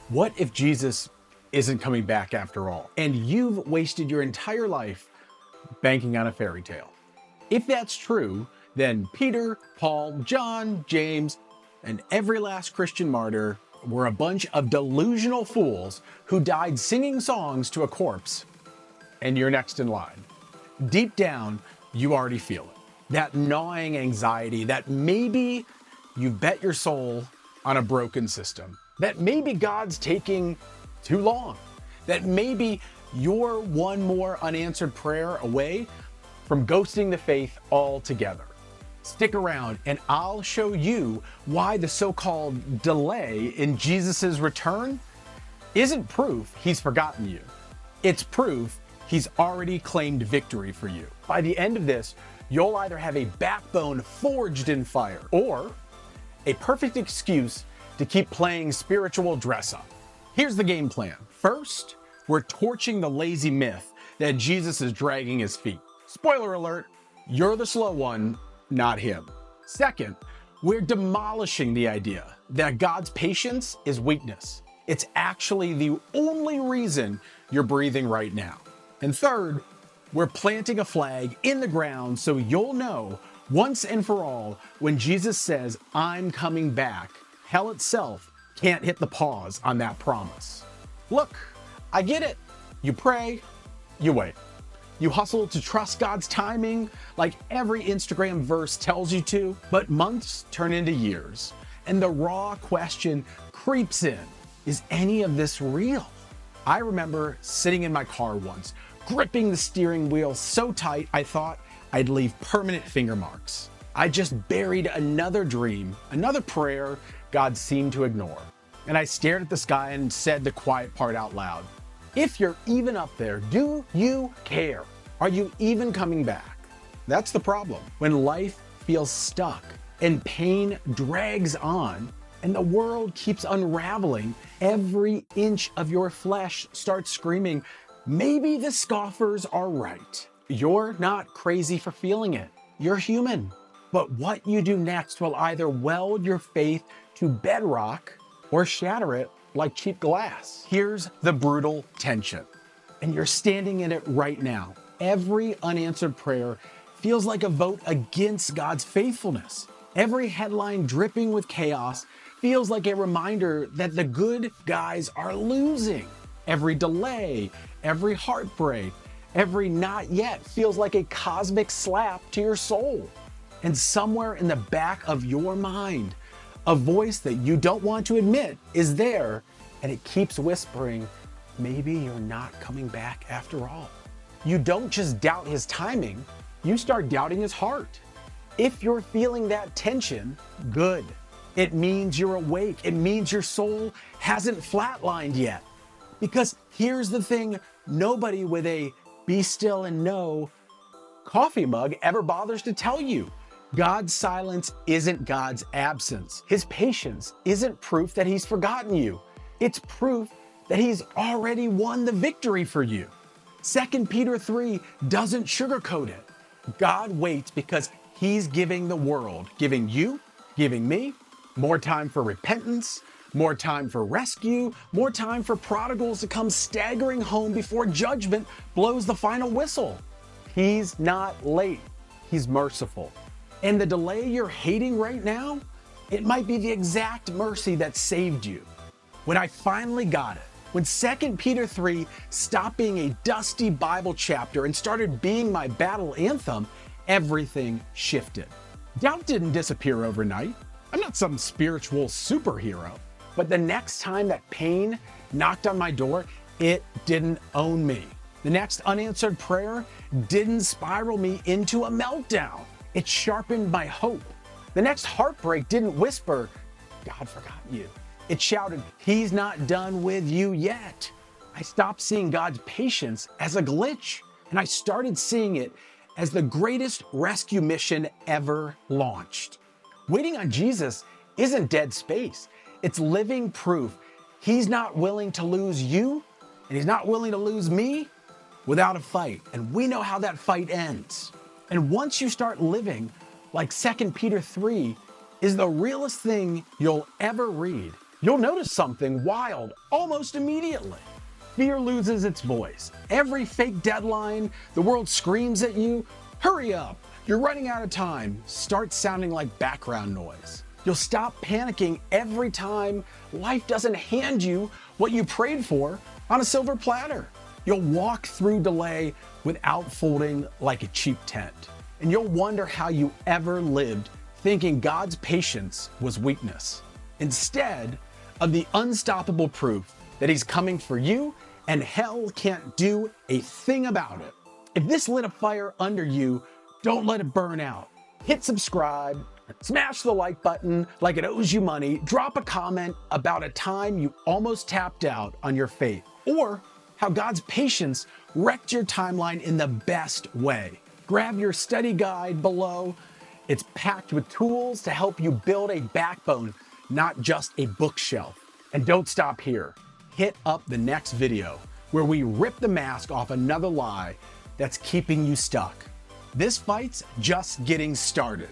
What if Jesus isn't coming back after all, and you've wasted your entire life banking on a fairy tale? If that's true, then Peter, Paul, John, James, and every last Christian martyr were a bunch of delusional fools who died singing songs to a corpse, and you're next in line. Deep down, you already feel it. That gnawing anxiety that maybe you bet your soul on a broken system, that maybe God's taking too long, that maybe you're one more unanswered prayer away from ghosting the faith altogether. Stick around and I'll show you why the so-called delay in Jesus's return isn't proof he's forgotten you. It's proof he's already claimed victory for you. By the end of this, you'll either have a backbone forged in fire or a perfect excuse to keep playing spiritual dress up. Here's the game plan. First, we're torching the lazy myth that Jesus is dragging his feet. Spoiler alert, you're the slow one, not him. Second, we're demolishing the idea that God's patience is weakness. It's actually the only reason you're breathing right now. And third, we're planting a flag in the ground so you'll know once and for all when Jesus says, "I'm coming back," hell itself can't hit the pause on that promise. Look, I get it. You pray, you wait. You hustle to trust God's timing like every Instagram verse tells you to, but months turn into years, and the raw question creeps in. Is any of this real? I remember sitting in my car once, gripping the steering wheel so tight I thought I'd leave permanent finger marks. I just buried another dream, another prayer God seemed to ignore. And I stared at the sky and said the quiet part out loud. If you're even up there, do you care? Are you even coming back? That's the problem. When life feels stuck and pain drags on and the world keeps unraveling, every inch of your flesh starts screaming, maybe the scoffers are right. You're not crazy for feeling it. You're human. But what you do next will either weld your faith to bedrock or shatter it like cheap glass. Here's the brutal tension, and you're standing in it right now. Every unanswered prayer feels like a vote against God's faithfulness. Every headline dripping with chaos feels like a reminder that the good guys are losing. Every delay, every heartbreak, every not yet feels like a cosmic slap to your soul. And somewhere in the back of your mind, a voice that you don't want to admit is there, and it keeps whispering, maybe you're not coming back after all. You don't just doubt his timing, you start doubting his heart. If you're feeling that tension, good. It means you're awake. It means your soul hasn't flatlined yet. Because here's the thing, nobody with a be still and know coffee mug ever bothers to tell you. God's silence isn't God's absence. His patience isn't proof that he's forgotten you. It's proof that he's already won the victory for you. 2 Peter 3 doesn't sugarcoat it. God waits because he's giving the world, giving you, giving me, more time for repentance, more time for rescue, more time for prodigals to come staggering home before judgment blows the final whistle. He's not late. He's merciful. And the delay you're hating right now, it might be the exact mercy that saved you. When I finally got it, when 2 Peter 3 stopped being a dusty Bible chapter and started being my battle anthem, everything shifted. Doubt didn't disappear overnight. I'm not some spiritual superhero. But the next time that pain knocked on my door, it didn't own me. The next unanswered prayer didn't spiral me into a meltdown. It sharpened my hope. The next heartbreak didn't whisper, God forgot you. It shouted, he's not done with you yet. I stopped seeing God's patience as a glitch, and I started seeing it as the greatest rescue mission ever launched. Waiting on Jesus isn't dead space. It's living proof he's not willing to lose you, and he's not willing to lose me without a fight. And we know how that fight ends. And once you start living like 2 Peter 3 is the realest thing you'll ever read, you'll notice something wild almost immediately. Fear loses its voice. Every fake deadline, the world screams at you, "Hurry up, you're running out of time," starts sounding like background noise. You'll stop panicking every time life doesn't hand you what you prayed for on a silver platter. You'll walk through delay without folding like a cheap tent. And you'll wonder how you ever lived thinking God's patience was weakness, instead of the unstoppable proof that He's coming for you and hell can't do a thing about it. If this lit a fire under you, don't let it burn out. Hit subscribe, smash the like button like it owes you money, drop a comment about a time you almost tapped out on your faith, or how God's patience wrecked your timeline in the best way. Grab your study guide below. It's packed with tools to help you build a backbone, not just a bookshelf. And don't stop here. Hit up the next video where we rip the mask off another lie that's keeping you stuck. This fight's just getting started.